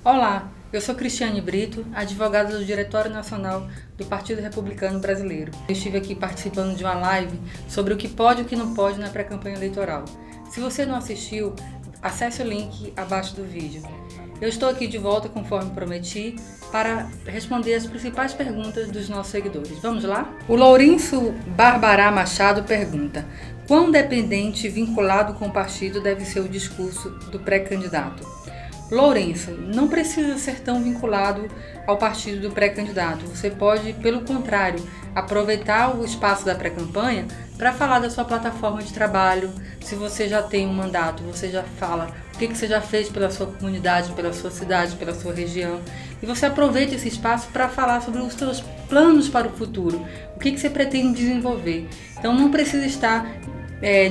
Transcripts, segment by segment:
Olá, eu sou Cristiane Brito, advogada do Diretório Nacional do Partido Republicano Brasileiro. Eu estive aqui participando de uma live sobre o que pode e o que não pode na pré-campanha eleitoral. Se você não assistiu, acesse o link abaixo do vídeo. Eu estou aqui de volta, conforme prometi, para responder as principais perguntas dos nossos seguidores. Vamos lá? O Lourenço Barbará Machado pergunta: quão dependente e vinculado com o partido deve ser o discurso do pré-candidato? Lourenço, não precisa ser tão vinculado ao partido do pré-candidato. Você pode, pelo contrário, aproveitar o espaço da pré-campanha para falar da sua plataforma de trabalho. Se você já tem um mandato, você já fala o que você já fez pela sua comunidade, pela sua cidade, pela sua região. E você aproveita esse espaço para falar sobre os seus planos para o futuro, o que você pretende desenvolver. Então não precisa estar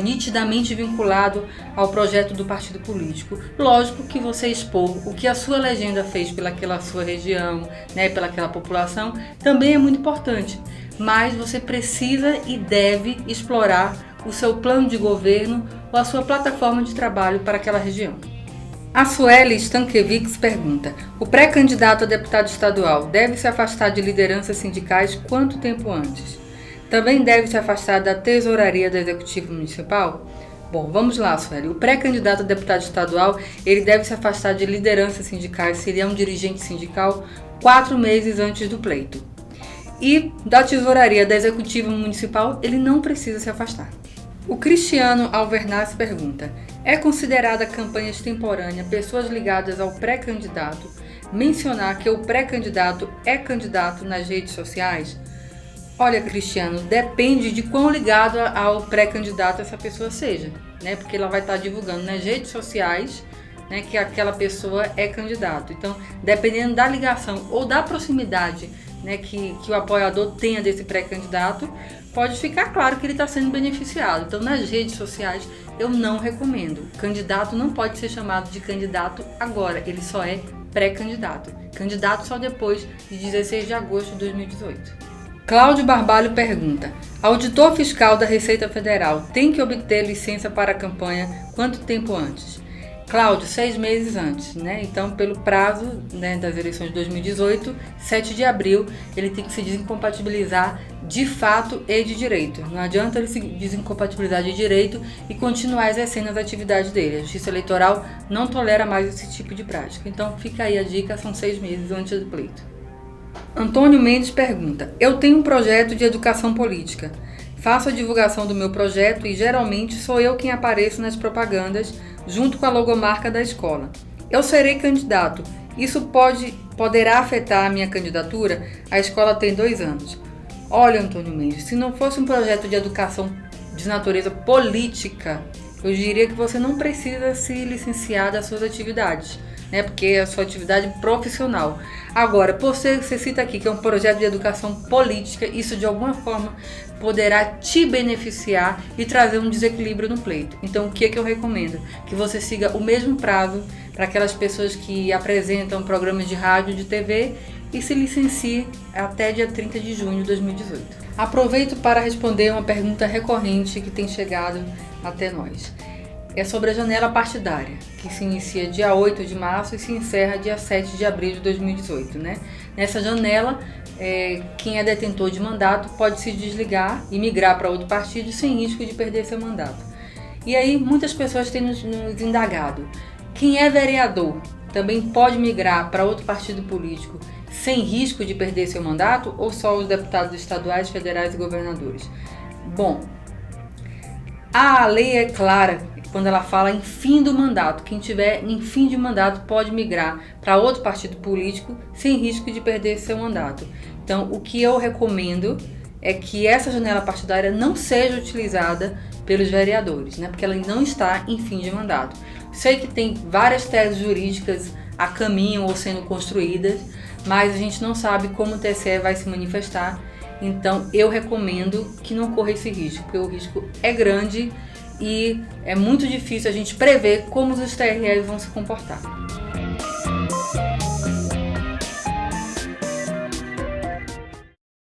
nitidamente vinculado ao projeto do partido político. Lógico que você expor o que a sua legenda fez pelaquela sua região, pelaquela população, também é muito importante, mas você precisa e deve explorar o seu plano de governo ou a sua plataforma de trabalho para aquela região. A Sueli Stankiewicz pergunta: o pré-candidato a deputado estadual deve se afastar de lideranças sindicais quanto tempo antes? Também deve se afastar da tesouraria do Executivo Municipal? Bom, vamos lá, Sueli. O pré-candidato a deputado estadual, ele deve se afastar de lideranças sindicais, se ele é um dirigente sindical, 4 meses antes do pleito. E da tesouraria do Executivo Municipal, ele não precisa se afastar. O Cristiano Alvernaz pergunta: é considerada campanha extemporânea pessoas ligadas ao pré-candidato mencionar que o pré-candidato é candidato nas redes sociais? Olha, Cristiano, depende de quão ligado ao pré-candidato essa pessoa seja, porque ela vai estar divulgando nas redes sociais, que aquela pessoa é candidato. Então, dependendo da ligação ou da proximidade, que o apoiador tenha desse pré-candidato, pode ficar claro que ele está sendo beneficiado. Então, nas redes sociais, eu não recomendo. O candidato não pode ser chamado de candidato agora, ele só é pré-candidato. Candidato só depois de 16 de agosto de 2018. Cláudio Barbalho pergunta: auditor fiscal da Receita Federal tem que obter licença para a campanha quanto tempo antes? Cláudio, 6 meses antes, Então, pelo prazo das eleições de 2018, 7 de abril, ele tem que se desincompatibilizar de fato e de direito. Não adianta ele se desincompatibilizar de direito e continuar exercendo as atividades dele. A Justiça Eleitoral não tolera mais esse tipo de prática. Então, fica aí a dica, são 6 meses antes do pleito. Antônio Mendes pergunta: eu tenho um projeto de educação política. Faço a divulgação do meu projeto e geralmente sou eu quem apareço nas propagandas junto com a logomarca da escola. Eu serei candidato. Isso poderá afetar a minha candidatura? A escola tem 2 anos. Olha, Antônio Mendes, se não fosse um projeto de educação de natureza política, eu diria que você não precisa se licenciar das suas atividades, porque é a sua atividade profissional. Agora, por ser que você cita aqui que é um projeto de educação política, isso de alguma forma poderá te beneficiar e trazer um desequilíbrio no pleito. Então, o que eu recomendo? Que você siga o mesmo prazo para aquelas pessoas que apresentam programas de rádio e de TV e se licencie até dia 30 de junho de 2018. Aproveito para responder uma pergunta recorrente que tem chegado até nós. É sobre a janela partidária, que se inicia dia 8 de março e se encerra dia 7 de abril de 2018. Nessa janela, quem é detentor de mandato pode se desligar e migrar para outro partido sem risco de perder seu mandato. E aí, muitas pessoas têm nos indagado: quem é vereador também pode migrar para outro partido político sem risco de perder seu mandato, ou só os deputados estaduais, federais e governadores? Bom, a lei é clara quando ela fala em fim do mandato. Quem tiver em fim de mandato pode migrar para outro partido político sem risco de perder seu mandato. Então, o que eu recomendo é que essa janela partidária não seja utilizada pelos vereadores, porque ela não está em fim de mandato. Sei que tem várias teses jurídicas a caminho ou sendo construídas, mas a gente não sabe como o TSE vai se manifestar. Então, eu recomendo que não corra esse risco, porque o risco é grande e é muito difícil a gente prever como os TREs vão se comportar.